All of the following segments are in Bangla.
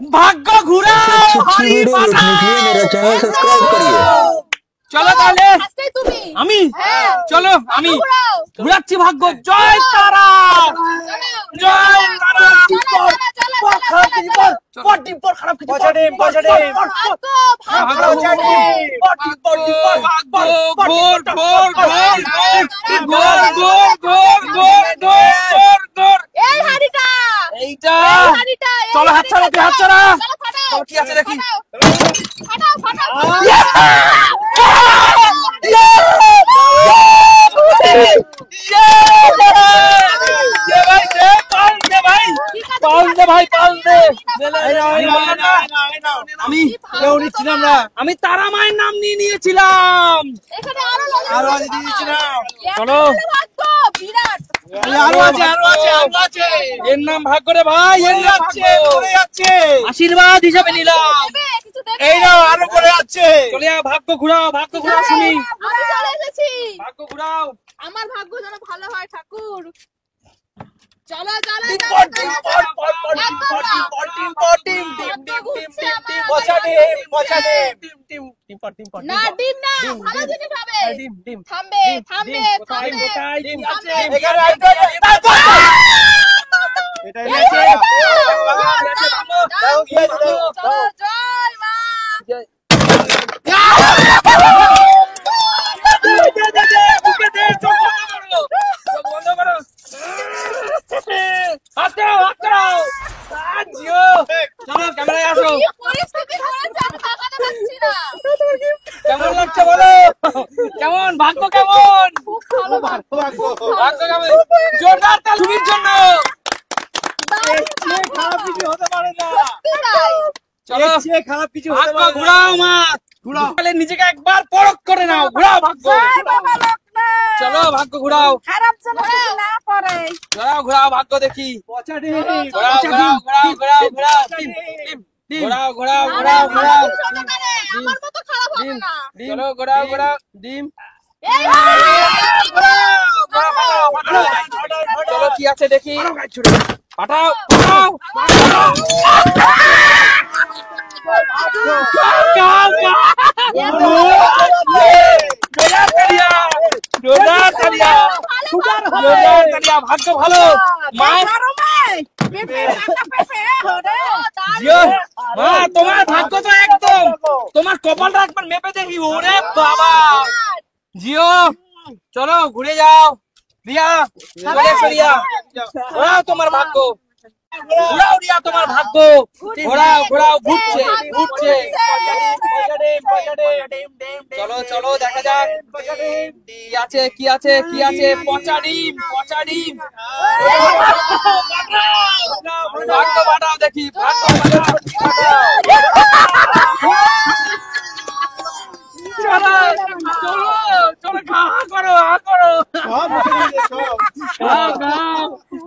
भाग्य घुराओ हरी देखने के लिए मेरा चैनल सब्सक्राइब करिए। चलो তাহলে তুমি আমি হ্যাঁ চলো আমি ঘুরাও ঘুরাচ্ছি ভাগ্য জয় তারা জয় তারা খারাপ কিছু এই হাড়িটা এইটা এই হাড়িটা চলো হাত ছাড়ো হাত ছাড়া ফাটাও কি আছে দেখি ফাটাও ফাটাও আমি তারা মায়ের নাম নিয়ে নিয়েছিলাম এখানে আরো আছে দিয়ে দিচ্ছিলাম। চলো ভাগ্য বিরাট আরো আছে এর নাম ভাগ্য রে ভাই এর নাম পড়ে যাচ্ছে আশীর্বাদ হিসাবে নিলাম দেবে কিছু দেবে এই নাও আরো পড়ে যাচ্ছে চলে আয়, ভাগ্য ঘুরাও শুনি আমি চলে এসেছি ভাগ্য ঘুরাও আমার ভাগ্য যেন ভালো হয় ঠাকুর চলো চলো না ডিম না ভালো জিনিস হবে থামবে থামবে থামবে জয় মা ক্যামেরায় আসো কি পরিস্থিতি হয়েছে আমি তাকাতে পারছি না কেমন লাগছে বলো কেমন ভাগ্য কেমন খুব ভালো ভাগ্য কেমন জোরদার তাল তুমির জন্য খারাপ কিছু হতে পারে না চলো খারাপ কিছু ভাগ্য ঘুরাও মা ঘুরাও তাহলে নিজেকে একবার পরখ করে নাও ঘুরাও ভাগ্য চলো ভাগ্য ঘুরাও খারাপ যেন কিছু না করে ঘুরাও ভাগ্য দেখি পচা ডিম ঘুরাও আমার মতো খারাপ হবে না চলো ঘুরাও ডিম এই চলো কি আছে দেখি পাঠাও ভাগ্য ভালো মা তোমার ভাগ্য তো একদম তোমার কপালটা একবার মেপে দেখি ওরে বাবা জিও চলো ঘুরে যাও রিয়া চলে এসো রিয়া ঘোরাও তোমার ভাগ্য ঘোরাও রিয়া তোমার ভাগ্য ঘোরাও ঘুরছে চলো দেখা যাক কি আছে পচা ডিম ভাগ্য বাড়াও দেখি চলো হা করো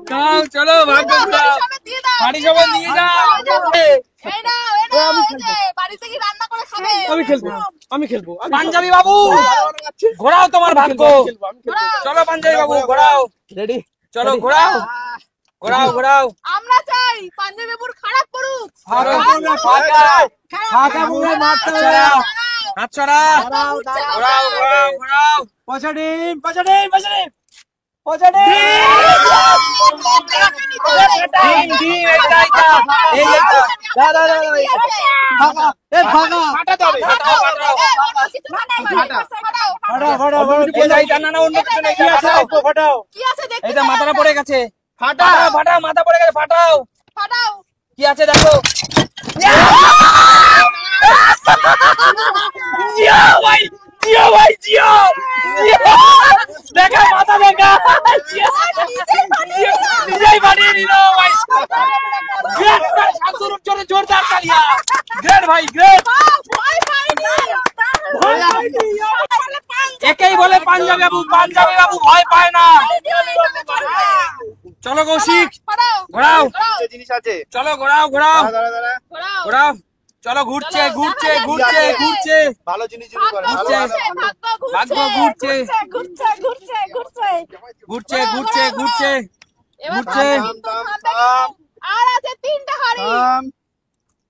খাও চলো ভাগ্য ঘুরাও বাড়ি সবাই নিয়ে যাও বাড়িতে কি রান্না করে খাবে আমি খেলবো পাঞ্জাবি বাবু ঘোরাও তোমার ভাগ্য চলো পাঞ্জাবি বাবু ঘোরাও রেডি চলো ঘোরাও আমরা চাই পাঞ্জাবি বাবুর খারাপ করুক হাত ছড়া ঘোরাও পচা ডিম ডিম এইটা মাথাটা পড়ে গেছে মাথা পড়ে গেছে ফাটাও কি আছে দেখো জিও দেখা মাথা দেখা নিজেই বানিয়ে নিল ভাই জোরদার তালিয়া গ্রেট ভাই গ্রেট একেই বলে পাঞ্জাবি বাবু ভয় পায় না চলো কৌশিক ঘোরাও জিনিস আছে চলো ঘোরাও চলো ঘুরছে ভালো জিনিস ভাগ্য ঘুরছে আর আছে 3টা হাড়ি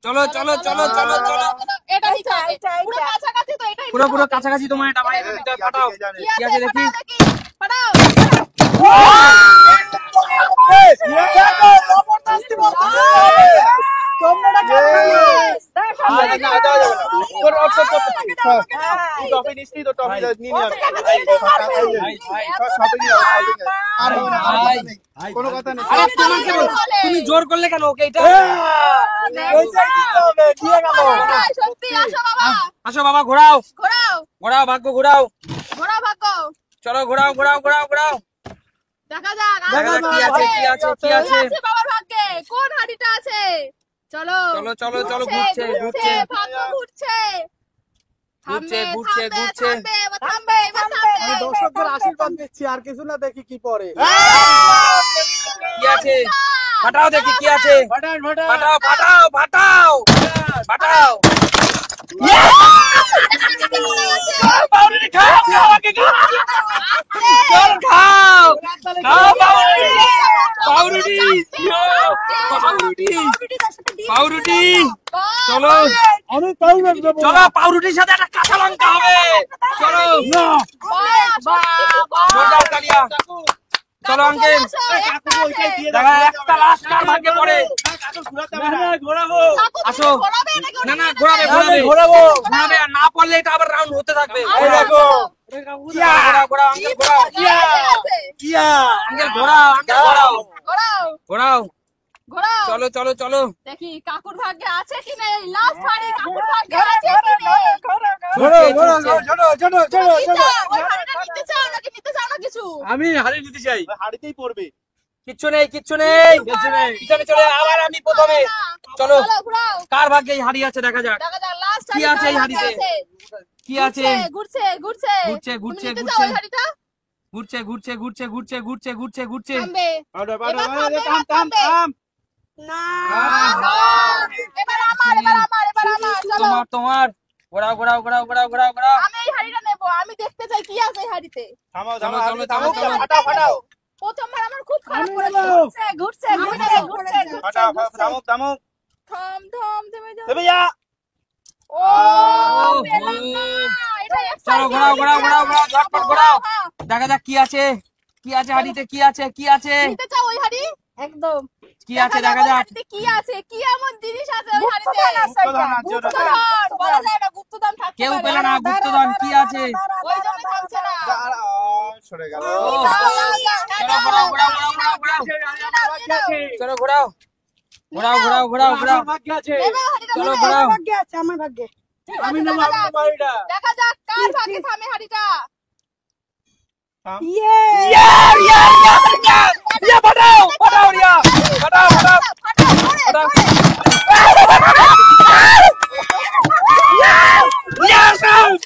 চলো চলো চলো চলো চলো এটা নিতে হবে পুরো কাছাকাছি তো এটাই পুরো পুরো কাছাকাছি তোমার এটা ভাই এটা ফাটাও কি আছে দেখি ফাটাও জবরদস্তি বলছে তোমরা টপি নিচ্ছি তো টপি নিয়ে কোনো কথা নেই আরে তোমাকে তুমি জোর করলে কেন ওকে এটা সত্যি আসো বাবা ঘোরাও ঘোরাও ঘোরাও ভাগ্য ঘোরাও ঘোরাও ভাগ্য চলো ঘোরাও ঘোরাও ঘোরাও ঘোরাও দেখা যাক দেখা যাক কি আছে কি আছে কি আছে বাবার ভাগ্যে কোন হাড়িটা আছে চলো চলো চলো চলো ঘুরছে ঘুরছে ভাগ্য ঘুরছে ঘুরছে ঘুরছে ঘুরছে থামবে দর্শকদের আশীর্বাদ দিচ্ছি আর কিছু না দেখি কি পরে কি আছে ফাটাও দেখি কি আছে ফাটান ফাটান ফাটাও ফাটাও ফাটাও ফাটাও পাউরুটি খাও আমাকে খাও খাও খাও পাউরুটি পাউরুটি পাউরুটি চলো আমি পাউরুটি দেব চলো পাউরুটির সাথে একটা কাঁচা লঙ্কা হবে চলো জোরদার তালিয়া চলো আঙ্কেল দেখা একটা লাস্ট কার ভাগ্যে পড়ে ঘোরাবো আসো না না ঘোরাবে ঘোরাবে ঘোরাবো ঘোরাবে আর না পড়লে এটা আবার রাউন্ড হতে থাকবে এই দেখো ঘোরাও ঘোরাও আঙ্কেল ঘোরাও কিয়া আঙ্কেল ঘোরাও আঙ্কেল ঘোরাও ঘোরাও ঘোরাও ঘোরাও চলো চলো চলো দেখি কাকুর ভাগ্যে আছে কি নেই লাস্ট হাড়ি কাকুর ভাগ্যে আছে কি নেই ঘোরো ঘোরো ছোট ছোট ছোট কি চাও? ওই হাড়িটা নিতে চাও নাকি নিতে চাও না কিছু আমি হাড়ি নিতে চাই হাড়িতেই পড়বে কিচ্ছু নেই কিচ্ছু নেই পিছনে চলে আবার আমি প্রথমে চলো ঘোরাও কার ভাগ্যে এই হাড়ি আছে দেখা যাক দেখা যাক লাস্ট কি আছে এই হাড়িতে? কি আছে ঘুরছে ঘুরছে ঘুরছে, ঘুরছে, তুমি নিতে ঘুরছে। চাও ওই হাড়িটা ঘুরছে ঘুরছে ঘুরছে ঘুরছে ঘুরছে ঘুরছে ঘুরছে থামবে পাউডার এবার পাউডার থামবে, থাম থাম থামবে। থাম এবার আমার চলো তোমার তোমার ঘোরাও ঘোরাও ঘোরাও ঘোরাও ঘোরাও ঘোরাও আমি এই হাড়িটা নেব আমি দেখতে চাই কি আছে এই হাড়িতে থামাও চলো, থামাও চলো, থামাও চলো, চলো। ফাটাও ফাটাও প্রথমবার আমার খুব খারাপ আমি করেছে নেবো। ঘুরছে ঘুরছে ঘুরছে ফাটাও থামো থামো থাম থাম থেমে যাও দেবে যা ও পেলাম না এটা চলো ঘোরাও ঘোরাও ঘোরাও ঘোরাও ঝটপট ঘোরাও দেখা যাক কি আছে কি আছে হাড়িতে কি আছে কি আছে নিতে চাও ওই হাড়ি একদম কি আছে দেখা যাক হাড়িতে কি আছে কি এমন জিনিস আছে ওই হাড়িতে গুপ্তধন আছে ওটা। গুপ্তধন বলা যায় না গুপ্তধন থাকতে কেউ পারে। পেলে না গুপ্তধন কি আছে ওই জন্য থামছে না সরে গেল ও, চলো ঘোরাও ঘোরাও ঘোরাও ঘোরাও ঘোরাও চলো ঘোরাও ঘোরাও ঘোরাও ঘোরাও ঘোরাও ভাগ্য আছে চলো ঘোরাও আমি নেবো আমি নেবো এটা দেখা যাক কার ভাগ্যে থামে হাড়িটা থাম ইয়া ফাটাও ফাটাও রিয়া ফাটাও ফাটাও ফাটাও রিয়া সাউন্ড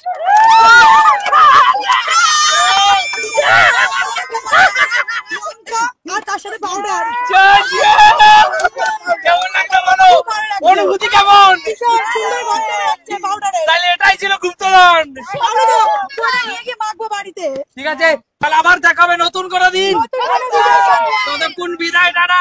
কেমন লাগলো বলো অনুভূতি কেমন তাহলে এটাই ছিল গুপ্তধন ঠিক আছে তাহলে আবার দেখাবে নতুন কোনো দিন ততক্ষণ বিদায় টাটা